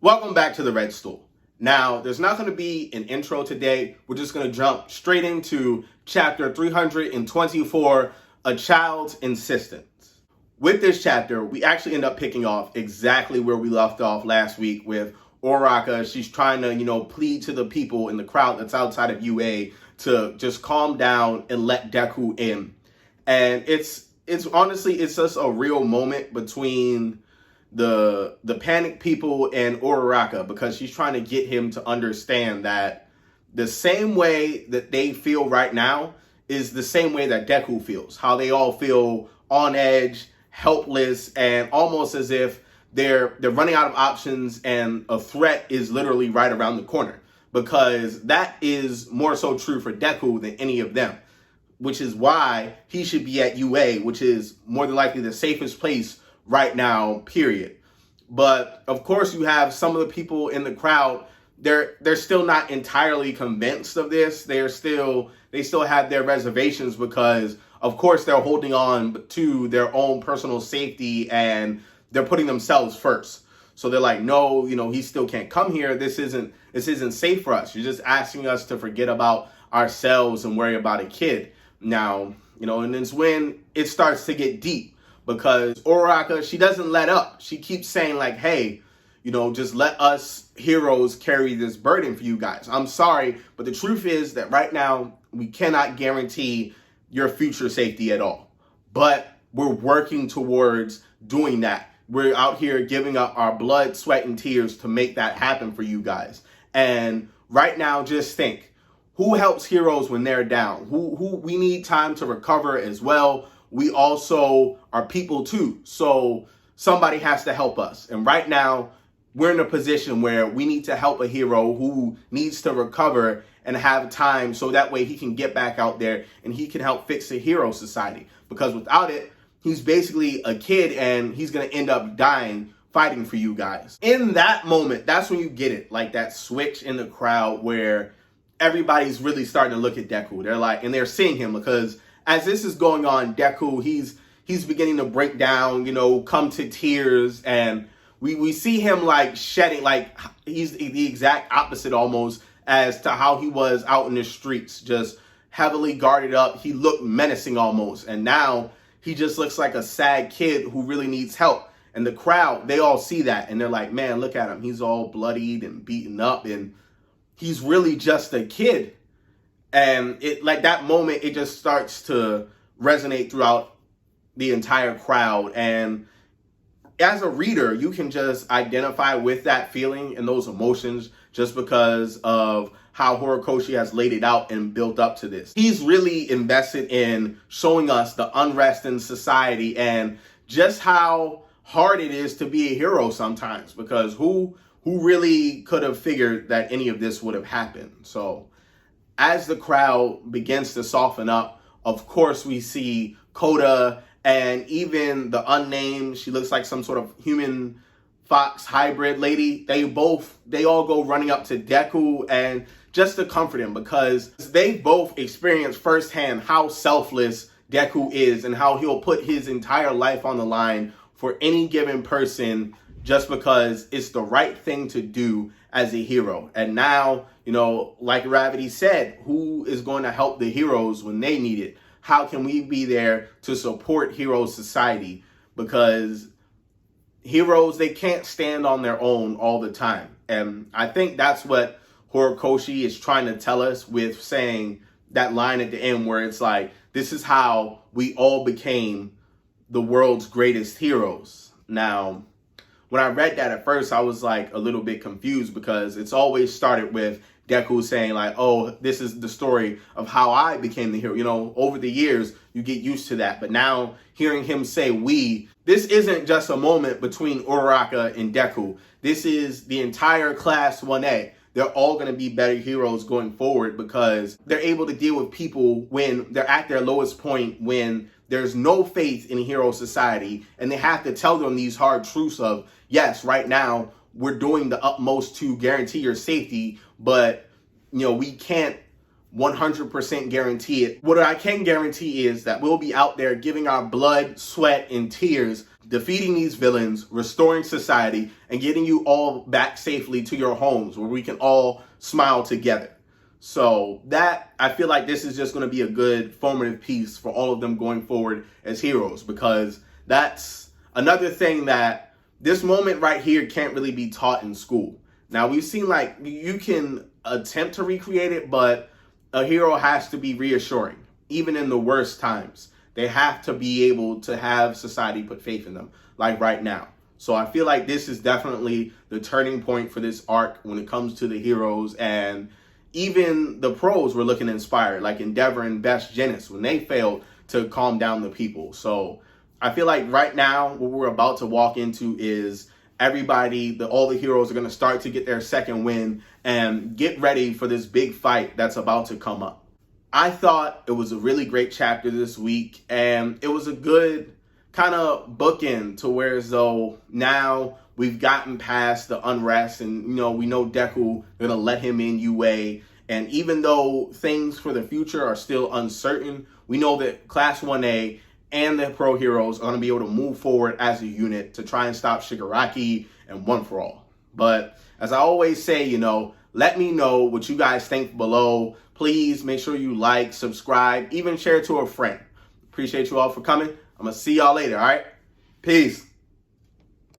Welcome back to the Red Stool. Now, there's not going to be an intro today. We're just going to jump straight into chapter 324, A Child's Insistence. With this chapter, we actually end up picking off exactly where we left off last week with Uraraka. She's trying to, plead to the people in the crowd that's outside of UA to just calm down and let Deku in. And it's honestly, it's just a real moment between the panicked people and Uraraka, because she's trying to get him to understand that the same way that they feel right now is the same way that Deku feels. How they all feel on edge, helpless, and almost as if they're running out of options and a threat is literally right around the corner. Because that is more so true for Deku than any of them, which is why he should be at UA, which is more than likely the safest place right now, period. But of course, you have some of the people in the crowd, they're still not entirely convinced of this. They still have their reservations because of course they're holding on to their own personal safety and they're putting themselves first. So they're like, no, he still can't come here. This isn't safe for us. You're just asking us to forget about ourselves and worry about a kid. Now, and it's when it starts to get deep. Because Uraraka, she doesn't let up. She keeps saying like, hey, just let us heroes carry this burden for you guys. I'm sorry, but the truth is that right now, we cannot guarantee your future safety at all. But we're working towards doing that. We're out here giving up our blood, sweat, and tears to make that happen for you guys. And right now, just think, who helps heroes when they're down? Who we need time to recover as well. We also are people too. So somebody has to help us. And right now, we're in a position where we need to help a hero who needs to recover and have time so that way he can get back out there and he can help fix the hero society. Because without it, he's basically a kid and he's going to end up dying fighting for you guys. In that moment, that's when you get it. Like that switch in the crowd where everybody's really starting to look at Deku. They're like, and they're seeing him because as this is going on, Deku, he's beginning to break down, come to tears, and we see him like shedding, like he's the exact opposite almost as to how he was out in the streets, just heavily guarded up. He looked menacing almost, and now he just looks like a sad kid who really needs help. And the crowd, they all see that, and they're like, man, look at him. He's all bloodied and beaten up, and he's really just a kid. And it like that moment, it just starts to resonate throughout the entire crowd. And as a reader, you can just identify with that feeling and those emotions just because of how Horikoshi has laid it out and built up to this. He's really invested in showing us the unrest in society and just how hard it is to be a hero sometimes, because who really could have figured that any of this would have happened? So as the crowd begins to soften up, of course, we see Koda and even the unnamed, she looks like some sort of human fox hybrid lady. They all go running up to Deku and just to comfort him, because they both experienced firsthand how selfless Deku is and how he'll put his entire life on the line for any given person just because it's the right thing to do as a hero. And now, like Gravity said, who is going to help the heroes when they need it? How can we be there to support hero society? Because heroes, they can't stand on their own all the time. And I think that's what Horikoshi is trying to tell us with saying that line at the end where it's like, this is how we all became the world's greatest heroes. Now, when I read that at first, I was like a little bit confused because it's always started with Deku saying like, oh, this is the story of how I became the hero. Over the years, you get used to that. But now hearing him say we, this isn't just a moment between Uraraka and Deku. This is the entire Class 1A. They're all going to be better heroes going forward because they're able to deal with people when they're at their lowest point, when there's no faith in hero society, and they have to tell them these hard truths of, yes, right now we're doing the utmost to guarantee your safety, but we can't 100% guarantee it. What I can guarantee is that we'll be out there giving our blood, sweat, and tears, defeating these villains, restoring society, and getting you all back safely to your homes where we can all smile together. So that, I feel like this is just going to be a good formative piece for all of them going forward as heroes, because that's another thing that this moment right here can't really be taught in school. Now, we've seen like you can attempt to recreate it, but a hero has to be reassuring, even in the worst times. They have to be able to have society put faith in them, like right now. So I feel like this is definitely the turning point for this arc when it comes to the heroes, and even the pros were looking inspired, like Endeavor and Best Genis, when they failed to calm down the people. So I feel like right now what we're about to walk into is everybody, all the heroes are going to start to get their second win and get ready for this big fight that's about to come up. I thought it was a really great chapter this week, and it was a good kind of bookend to where as though now we've gotten past the unrest, and we know Deku, they're going to let him in UA, and even though things for the future are still uncertain, we know that Class 1A and the pro heroes are going to be able to move forward as a unit to try and stop Shigaraki and One For All. But as I always say, let me know what you guys think below. Please make sure you like, subscribe, even share to a friend. Appreciate you all for coming. I'm going to see y'all later, all right? Peace.